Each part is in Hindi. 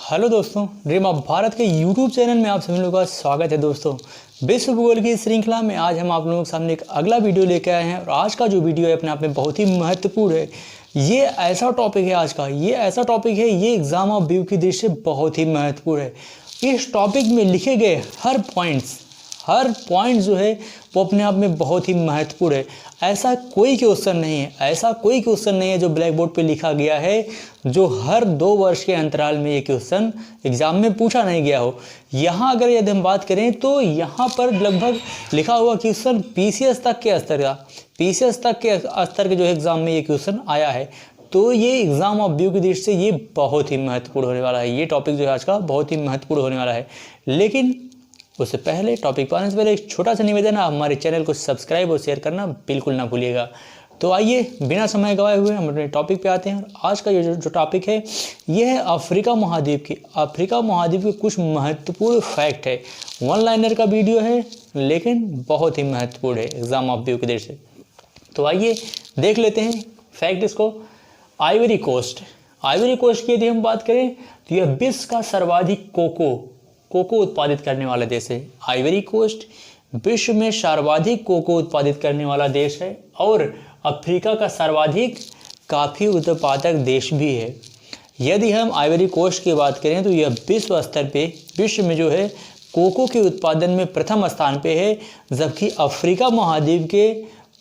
हेलो दोस्तों, ड्रीम ऑफ भारत के यूट्यूब चैनल में आप सभी लोगों का स्वागत है। दोस्तों, विश्व भूगोल की श्रृंखला में आज हम आप लोगों के सामने एक अगला वीडियो लेकर आए हैं और आज का जो वीडियो है अपने आप में बहुत ही महत्वपूर्ण है। ये ऐसा टॉपिक है आज का, ये एग्जाम ऑफ व्यू की दृष्टि से बहुत ही महत्वपूर्ण है। इस टॉपिक में लिखे गए हर पॉइंट जो है वो अपने आप में बहुत ही महत्वपूर्ण है। ऐसा कोई क्वेश्चन नहीं है जो ब्लैक बोर्ड पे लिखा गया है जो हर 2 वर्ष के अंतराल में ये क्वेश्चन एग्जाम में पूछा नहीं गया हो। यहाँ अगर यदि हम बात करें तो यहाँ पर लगभग लिखा हुआ क्वेश्चन पीसीएस तक के स्तर के जो एग्जाम में ये क्वेश्चन आया है। तो ये एग्जाम ऑफ व्यू की दृष्टि से ये बहुत ही महत्वपूर्ण होने वाला है। ये टॉपिक जो है आज का बहुत ही महत्वपूर्ण होने वाला है। लेकिन उससे पहले, टॉपिक पर आने से पहले एक छोटा सा निवेदन है, हमारे चैनल को सब्सक्राइब और शेयर करना बिल्कुल ना भूलिएगा। तो आइए बिना समय गवाए हुए हम अपने टॉपिक पे आते हैं। आज का जो टॉपिक है ये है अफ्रीका महाद्वीप के कुछ महत्वपूर्ण फैक्ट है। 1 लाइनर का वीडियो है लेकिन बहुत ही महत्वपूर्ण है एग्जाम ऑफ व्यू की दृष्टि से। तो आइए देख लेते हैं फैक्ट इसको। आइवरी कोस्ट की यदि हम बात करें तो यह विश्व का सर्वाधिक कोको उत्पादित करने वाला देश है। आइवरी कोस्ट विश्व में सर्वाधिक कोको उत्पादित करने वाला देश है और अफ्रीका का सर्वाधिक कॉफी उत्पादक देश भी है। यदि हम आइवरी कोस्ट की बात करें तो यह विश्व स्तर पे विश्व में जो है कोको के उत्पादन में प्रथम स्थान पे है, जबकि अफ्रीका महाद्वीप के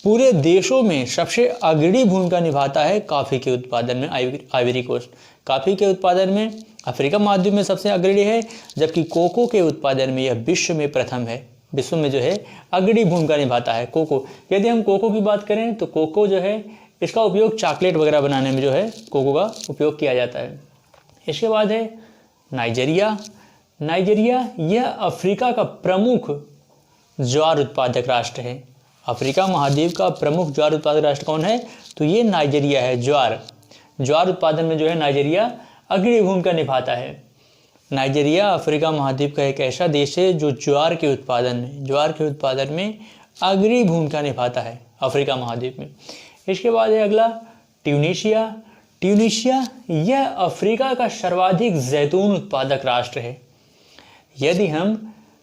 पूरे देशों में सबसे अग्रणी भूमिका निभाता है कॉफ़ी के उत्पादन में। आइवरी कोस्ट कॉफ़ी के उत्पादन में अफ्रीका महाद्वीप में सबसे अग्रणी है, जबकि कोको के उत्पादन में यह विश्व में प्रथम है। विश्व में जो है अग्रणी भूमिका निभाता है कोको। यदि हम कोको की बात करें तो कोको जो है इसका उपयोग चॉकलेट वगैरह बनाने में जो है कोको का उपयोग किया जाता है। इसके बाद है नाइजीरिया यह अफ्रीका का प्रमुख ज्वार उत्पादक राष्ट्र है। अफ्रीका महाद्वीप का प्रमुख ज्वार उत्पादक राष्ट्र कौन है? तो ये नाइजीरिया है। ज्वार उत्पादन में जो है नाइजीरिया अग्रणी भूमिका निभाता है। नाइजीरिया अफ्रीका महाद्वीप का एक ऐसा देश है जो ज्वार के उत्पादन में अग्रणी भूमिका निभाता है अफ्रीका महाद्वीप में। इसके बाद है अगला ट्यूनीशिया यह अफ्रीका का सर्वाधिक जैतून उत्पादक राष्ट्र है। यदि हम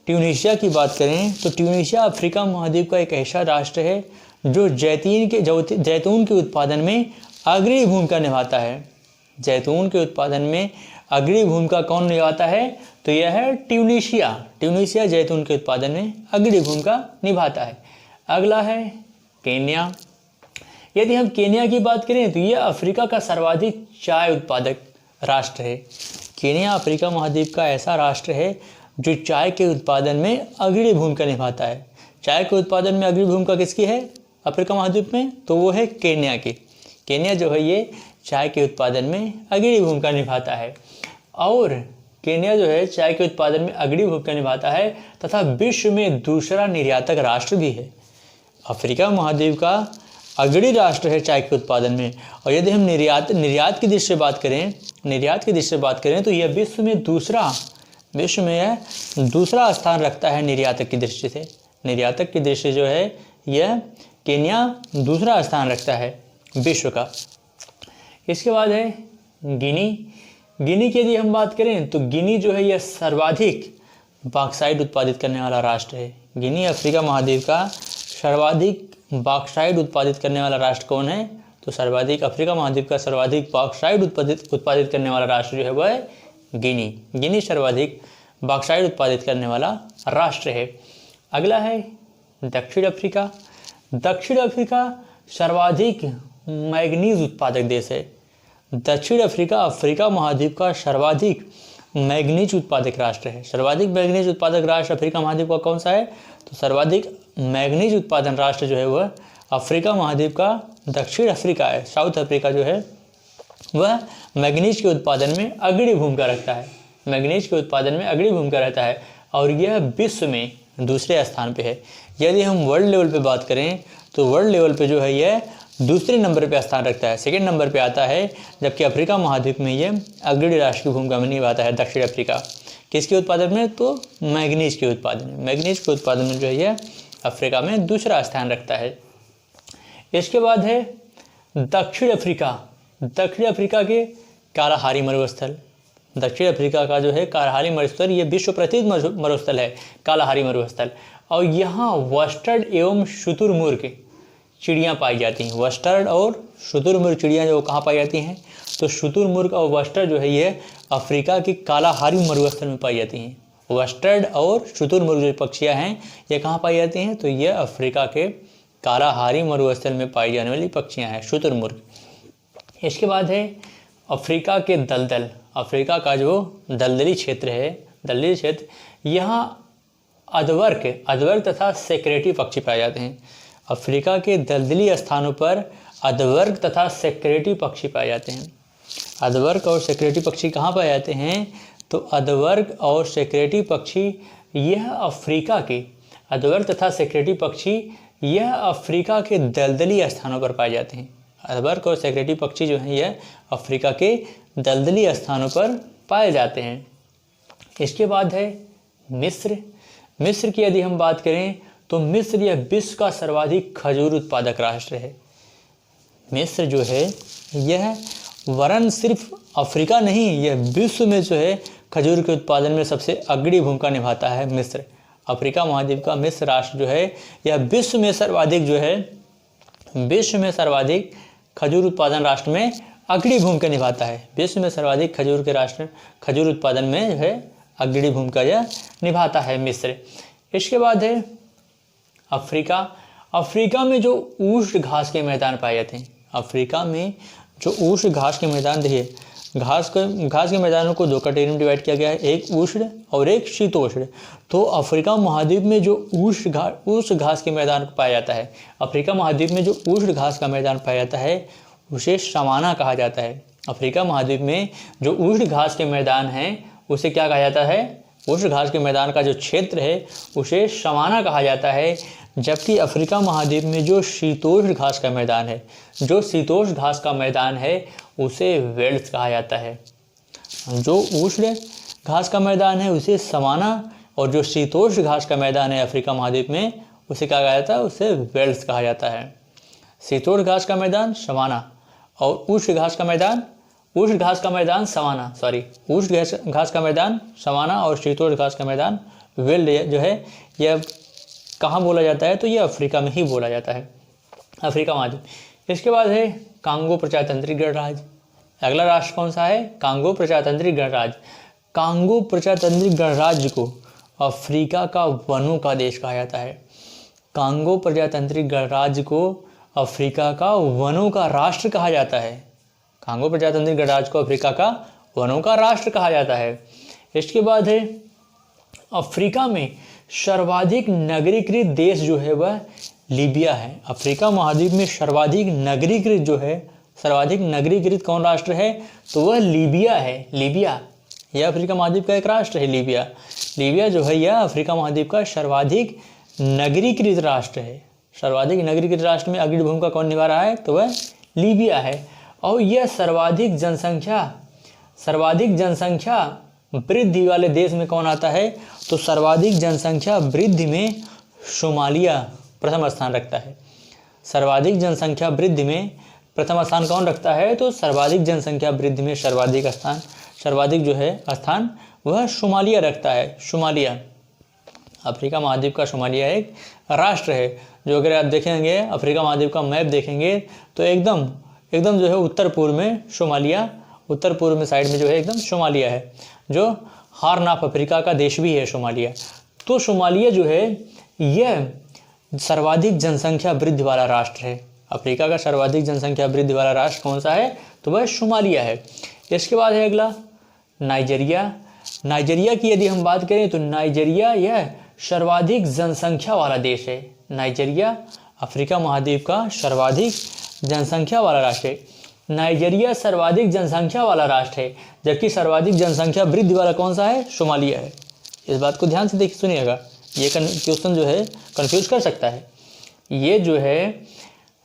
ट्यूनीशिया की बात करें तो ट्यूनीशिया अफ्रीका महाद्वीप का एक ऐसा राष्ट्र है जो जैतून के उत्पादन में अग्रणी भूमिका निभाता है। जैतून के उत्पादन में अग्रणी भूमिका कौन निभाता है? तो यह है ट्यूनीशिया जैतून के उत्पादन में अग्रणी भूमिका निभाता है। अगला है केन्या। यदि हम केन्या की बात करें तो यह अफ्रीका का सर्वाधिक चाय उत्पादक राष्ट्र है। केन्या अफ्रीका महाद्वीप का ऐसा राष्ट्र है जो चाय के उत्पादन में अग्रणी भूमिका निभाता है। चाय के उत्पादन में अग्रणी भूमिका किसकी है अफ्रीका महाद्वीप में? तो वो है केन्या की। केन्या जो है ये चाय के उत्पादन में अग्रणी भूमिका निभाता है और केन्या जो है चाय के उत्पादन में अग्रणी भूमिका निभाता है तथा विश्व में दूसरा निर्यातक राष्ट्र भी है। अफ्रीका महाद्वीप का अग्रणी राष्ट्र है चाय के उत्पादन में। और यदि हम निर्यात की दृष्टि से बात करें तो यह विश्व में दूसरा स्थान रखता है निर्यातक की दृष्टि से। निर्यातक की दृष्टि जो है यह केन्या दूसरा स्थान रखता है विश्व का। इसके बाद है गिनी की यदि हम बात करें तो गिनी जो है यह सर्वाधिक बॉक्साइट उत्पादित करने वाला राष्ट्र है। गिनी अफ्रीका महाद्वीप का सर्वाधिक बॉक्साइट उत्पादित करने वाला राष्ट्र कौन है? तो अफ्रीका महाद्वीप का सर्वाधिक बॉक्साइट उत्पादित करने वाला राष्ट्र जो है वह है गिनी सर्वाधिक बॉक्साइट उत्पादित करने वाला राष्ट्र है। अगला है दक्षिण अफ्रीका सर्वाधिक मैग्नीज उत्पादक देश है। दक्षिण अफ्रीका महाद्वीप का सर्वाधिक मैग्नीज उत्पादक राष्ट्र है। सर्वाधिक मैग्नीज उत्पादक राष्ट्र अफ्रीका महाद्वीप का कौन सा है? तो सर्वाधिक मैग्नीज उत्पादन राष्ट्र जो है वह अफ्रीका महाद्वीप का दक्षिण अफ्रीका है। साउथ अफ्रीका जो है वह मैग्नीज के उत्पादन में अग्रणी भूमिका रखता है और यह विश्व में दूसरे स्थान पे है। यदि हम वर्ल्ड लेवल पे बात करें तो वर्ल्ड लेवल पे जो है यह दूसरे नंबर पे स्थान रखता है, सेकंड नंबर पे आता है, जबकि अफ्रीका महाद्वीप में यह अग्रणी राष्ट्र की भूमिका में निभाता है दक्षिण अफ्रीका। किसके उत्पादन में? तो मैग्नीज के उत्पादन में जो है यह अफ्रीका में दूसरा स्थान रखता है। इसके बाद है दक्षिण अफ्रीका के कालाहारी मरुस्थल। दक्षिण अफ्रीका का जो है कालाहारी मरुस्थल, ये विश्व प्रसिद्ध मरुस्थल है, कालाहारी मरुस्थल। और यहाँ वस्टर्ड एवं शुतुरमुर्ग चिड़ियाँ पाई जाती हैं। वस्टर्ड और शुतुरमुर्ग चिड़ियाँ जो कहाँ पाई जाती हैं, तो शुतुरमुर्ग और वस्टर्ड जो है ये अफ्रीका के कालाहारी मरुस्थल में पाई जाती हैं। वस्टर्ड और शुतुरमुर्ग जो पक्षियाँ हैं ये कहाँ पाई जाती हैं, तो ये अफ्रीका के कालाहारी मरुस्थल में पाई जाने वाली पक्षियाँ हैं, शुतुरमुर्ग। इसके बाद है अफ्रीका के दलदल। अफ्रीका का जो दलदली क्षेत्र है, दलदली क्षेत्र, यहाँ अधवर्ग तथा सेक्रेटरी पक्षी पाए जाते हैं। अफ्रीका के दलदली स्थानों पर अधवर्ग तथा सेक्रेटरी पक्षी पाए जाते हैं। अधवर्ग और सेक्रेटरी पक्षी कहाँ पाए जाते हैं, तो अधवर्ग और सेक्रेटरी पक्षी यह अफ्रीका के अधवर्ग तथा सेक्रेटरी पक्षी यह अफ्रीका के दलदली स्थानों पर पाए जाते हैं। अधवर्ग और सेक्रेटरी पक्षी जो हैं यह अफ्रीका के दलदली स्थानों पर पाए जाते हैं। इसके बाद है मिस्र। मिस्र की यदि हम बात करें तो मिस्र यह विश्व का सर्वाधिक खजूर उत्पादक राष्ट्र है। मिस्र जो है यह वरन सिर्फ अफ्रीका नहीं, यह विश्व में जो है खजूर के उत्पादन में सबसे अग्रणी भूमिका निभाता है मिस्र। अफ्रीका महाद्वीप का मिस्र राष्ट्र जो है यह विश्व में सर्वाधिक खजूर उत्पादन राष्ट्र में अग्रणी भूमिका निभाता है। विश्व में सर्वाधिक खजूर उत्पादन में जो है अग्रणी भूमिका यह निभाता है मिस्र। इसके बाद है अफ्रीका। अफ्रीका में जो उष्ण घास के मैदान पाए जाते हैं, अफ्रीका में जो उष्ण घास के मैदान, देखिए घास के मैदानों को दो कैटेगरी में डिवाइड किया गया है, एक उष्ण और एक शीतोष्ण। तो अफ्रीका महाद्वीप में जो उष्ण घास के मैदान पाया जाता है, अफ्रीका महाद्वीप में जो उष्ण घास का मैदान पाया जाता है उसे सवाना कहा जाता है। अफ्रीका महाद्वीप में जो उष्ण घास के मैदान हैं उसे क्या कहा जाता है, उष्ण घास के मैदान का जो क्षेत्र है उसे सवाना कहा जाता है। जबकि अफ्रीका महाद्वीप में जो शीतोष्ण घास का मैदान है, उसे वेल्ड्स कहा जाता है। जो उष्ण घास का मैदान है उसे सवाना और जो शीतोष्ण घास का मैदान है अफ्रीका महाद्वीप में उसे क्या कहा जाता है, उसे वेल्ड्स कहा जाता है। शीतोष्ण घास का मैदान सवाना और उष्ण घास का मैदान सवाना और शीतोष्ण घास का मैदान वेल्ड जो है यह कहाँ बोला जाता है, तो ये अफ्रीका में ही बोला जाता है, अफ्रीका महाद्वीप। इसके बाद है कांगो प्रजातंत्रिक गणराज्य। अगला राष्ट्र कौन सा है, कांगो प्रजातंत्रिक गणराज्य। कांगो प्रजातंत्रिक गणराज्य को अफ्रीका का वनों का देश कहा जाता है। कांगो प्रजातंत्रिक गणराज्य को अफ्रीका का वनों का राष्ट्र कहा जाता है। कांगो प्रजातंत्रिक गणराज्य को अफ्रीका का वनों का राष्ट्र कहा जाता है। इसके बाद है अफ्रीका में सर्वाधिक नगरीकृत देश जो है वह लीबिया है। अफ्रीका महाद्वीप में सर्वाधिक नगरीकृत कौन राष्ट्र है, तो वह लीबिया है। लीबिया यह अफ्रीका महाद्वीप का एक राष्ट्र है। लीबिया जो है यह अफ्रीका महाद्वीप का सर्वाधिक नगरीकृत राष्ट्र है। सर्वाधिक नगरीकृत राष्ट्र में अग्रणी भूमिका कौन निभा रहा है, तो वह लीबिया है। और यह सर्वाधिक जनसंख्या वृद्धि वाले देश में कौन आता है, तो सर्वाधिक जनसंख्या वृद्धि में सोमालिया प्रथम स्थान रखता है। सर्वाधिक जनसंख्या वृद्धि में प्रथम स्थान कौन रखता है, तो सर्वाधिक जनसंख्या वृद्धि में सर्वाधिक जो है स्थान वह सोमालिया रखता है। सोमालिया अफ्रीका महाद्वीप का सोमालिया एक राष्ट्र है, जो अगर आप देखेंगे अफ्रीका महाद्वीप का मैप देखेंगे तो एकदम जो है उत्तर पूर्व में साइड में जो है एकदम सोमालिया है, जो हॉर्न ऑफ अफ्रीका का देश भी है सोमालिया। तो सोमालिया जो है यह सर्वाधिक जनसंख्या वृद्धि वाला राष्ट्र है। अफ्रीका का सर्वाधिक जनसंख्या वृद्धि वाला राष्ट्र कौन सा है, तो वह सोमालिया है। इसके बाद है अगला नाइजीरिया। नाइजीरिया की यदि हम बात करें तो नाइजीरिया यह सर्वाधिक जनसंख्या वाला देश है। नाइजीरिया अफ्रीका महाद्वीप का सर्वाधिक जनसंख्या वाला राष्ट्र है। नाइजीरिया सर्वाधिक जनसंख्या वाला राष्ट्र है, जबकि सर्वाधिक जनसंख्या वृद्धि वाला कौन सा है, सोमालिया है। इस बात को ध्यान से देखिए, सुनिएगा, ये क्वेश्चन जो है कंफ्यूज कर सकता है। ये जो है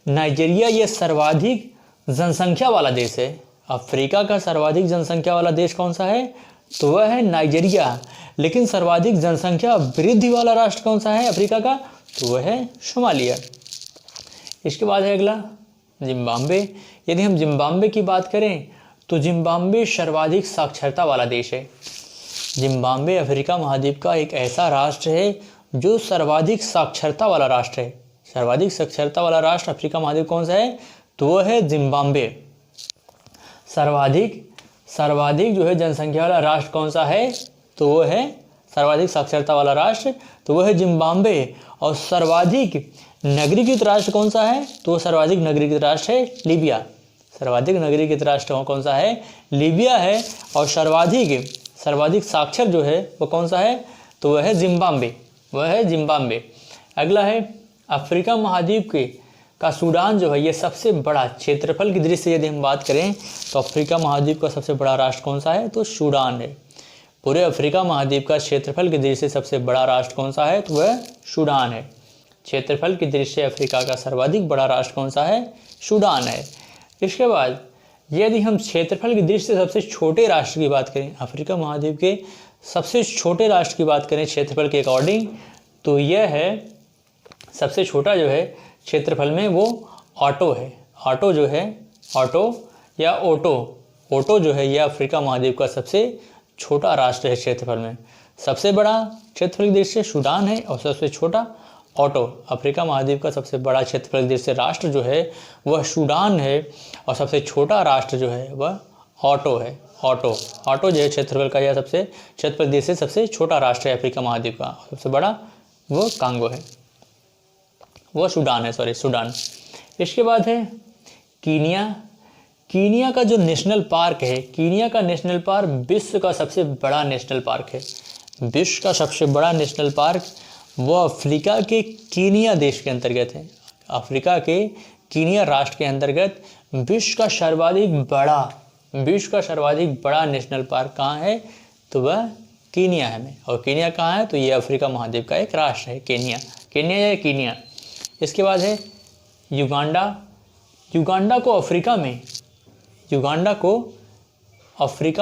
नाइजीरिया ये सर्वाधिक जनसंख्या वाला देश है। अफ्रीका का सर्वाधिक जनसंख्या वाला देश कौन सा है, तो वह है नाइजीरिया। लेकिन सर्वाधिक जनसंख्या वृद्धि वाला राष्ट्र कौन सा है अफ्रीका का, तो वह है सोमालिया। इसके बाद है अगला जिम्बाब्वे। यदि हम जिम्बाब्वे की बात करें तो जिम्बाब्वे सर्वाधिक साक्षरता वाला देश है। जिम्बाब्वे अफ्रीका महाद्वीप का एक ऐसा राष्ट्र है जो सर्वाधिक साक्षरता वाला राष्ट्र है। सर्वाधिक साक्षरता वाला राष्ट्र अफ्रीका महाद्वीप कौन सा है? तो वह है जिम्बाब्वे। सर्वाधिक जो है जनसंख्या वाला राष्ट्र कौन सा है? तो वो है सर्वाधिक साक्षरता वाला राष्ट्र, तो वह है जिम्बाब्वे। और सर्वाधिक नगरीकृत राष्ट्र कौन सा है? तो सर्वाधिक नगरीकृत राष्ट्र है लीबिया। सर्वाधिक नगरीकृत राष्ट्र कौन सा है? लीबिया है। और सर्वाधिक साक्षर जो है वो कौन सा है? तो वह है जिम्बाब्वे। वह है जिम्बाब्वे। अगला है अफ्रीका महाद्वीप का सूडान जो है ये सबसे बड़ा क्षेत्रफल की दृष्टि से यदि हम बात करें तो अफ्रीका महाद्वीप का सबसे बड़ा राष्ट्र कौन सा है? तो सूडान है। पूरे अफ्रीका महाद्वीप का क्षेत्रफल की दृष्टि से सबसे बड़ा राष्ट्र कौन सा है? तो वह सूडान है। क्षेत्रफल की दृष्टि से अफ्रीका का सर्वाधिक बड़ा राष्ट्र कौन सा है? सूडान है। इसके बाद यदि हम क्षेत्रफल की दृष्टि से सबसे छोटे राष्ट्र की बात करें, अफ्रीका महाद्वीप के सबसे छोटे राष्ट्र की बात करें क्षेत्रफल के अकॉर्डिंग, तो यह है सबसे छोटा जो है क्षेत्रफल में वो ऑटो है। ऑटो जो है ओटो जो है यह अफ्रीका महाद्वीप का सबसे छोटा राष्ट्र है क्षेत्रफल में। सबसे बड़ा क्षेत्रफल की दृष्टि से सूडान है और सबसे छोटा ऑटो। अफ्रीका महाद्वीप का सबसे बड़ा क्षेत्रफल की दृष्टि से राष्ट्र जो है वह सूडान है और सबसे छोटा राष्ट्र जो है वह ऑटो है। ऑटो जो है क्षेत्रफल का यह सबसे क्षेत्रफल की दृष्टि से सबसे छोटा राष्ट्र है अफ्रीका महाद्वीप का। सबसे बड़ा वो कांगो है, वह सूडान है, सूडान। इसके बाद है कीनिया का जो नेशनल पार्क है, कीनिया का नेशनल पार्क विश्व का सबसे बड़ा नेशनल पार्क है। विश्व का सबसे बड़ा नेशनल पार्क वह अफ्रीका के कीनिया देश के अंतर्गत है। अफ्रीका के कीनिया राष्ट्र के अंतर्गत विश्व का सर्वाधिक बड़ा नेशनल पार्क कहाँ है? तो वह कीनिया है। और कीनिया कहाँ है? तो यह अफ्रीका महाद्वीप का एक राष्ट्र है, कीनिया। इसके बाद है युगांडा को अफ्रीका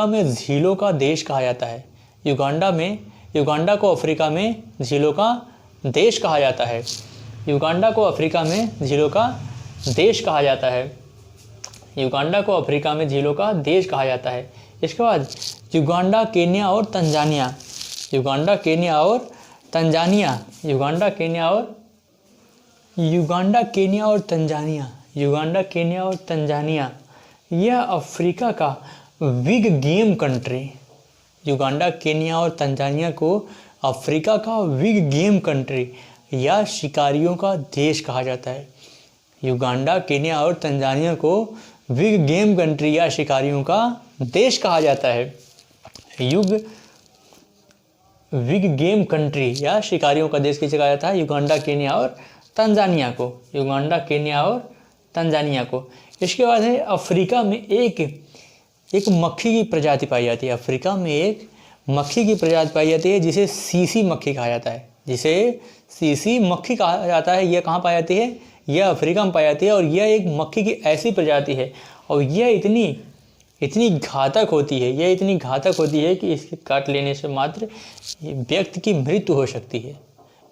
में झीलों का देश कहा जाता है। युगांडा को अफ्रीका में झीलों का देश कहा जाता है। युगांडा को अफ्रीका में झीलों का देश कहा जाता है। युगांडा को अफ्रीका में झीलों का देश कहा जाता है। इसके बाद युगांडा, केन्या और तंजानिया। युगांडा, केन्या और तंजानिया यह अफ्रीका का big game country. Uganda, Kenya और तंजानिया को अफ्रीका का बिग गेम कंट्री या शिकारियों का देश कहा जाता है। युगांडा, केन्या और तंजानिया को बिग गेम कंट्री या शिकारियों का देश कहा जाता है। बिग गेम कंट्री या शिकारियों का देश किसे कहा जाता है? युगांडा, केन्या और तंजानिया को। इसके बाद है अफ्रीका में एक मक्खी की प्रजाति पाई जाती है। अफ्रीका में एक मक्खी की प्रजाति पाई जाती है जिसे सीसी मक्खी कहा जाता है। यह कहाँ पाई जाती है? यह अफ्रीका में पाई जाती है और यह एक मक्खी की ऐसी प्रजाति है और यह इतनी घातक होती है कि इसके काट लेने से मात्र व्यक्ति की मृत्यु हो सकती है।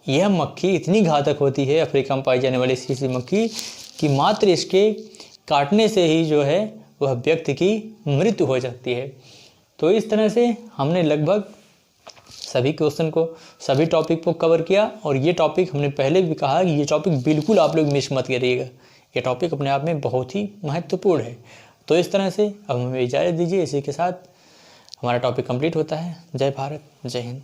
यह मक्खी इतनी घातक होती है, अफ्रीका में पाई जाने वाली सीसी मक्खी, कि मात्र इसके काटने से ही जो है वह व्यक्ति की मृत्यु हो सकती है। तो इस तरह से हमने लगभग सभी टॉपिक को कवर किया। और ये टॉपिक हमने पहले भी कहा कि ये टॉपिक बिल्कुल आप लोग मिस मत करिएगा। ये टॉपिक अपने आप में बहुत ही महत्वपूर्ण है। तो इस तरह से अब हमें इजाज़त दीजिए। इसी के साथ हमारा टॉपिक कंप्लीट होता है। जय भारत, जय हिंद।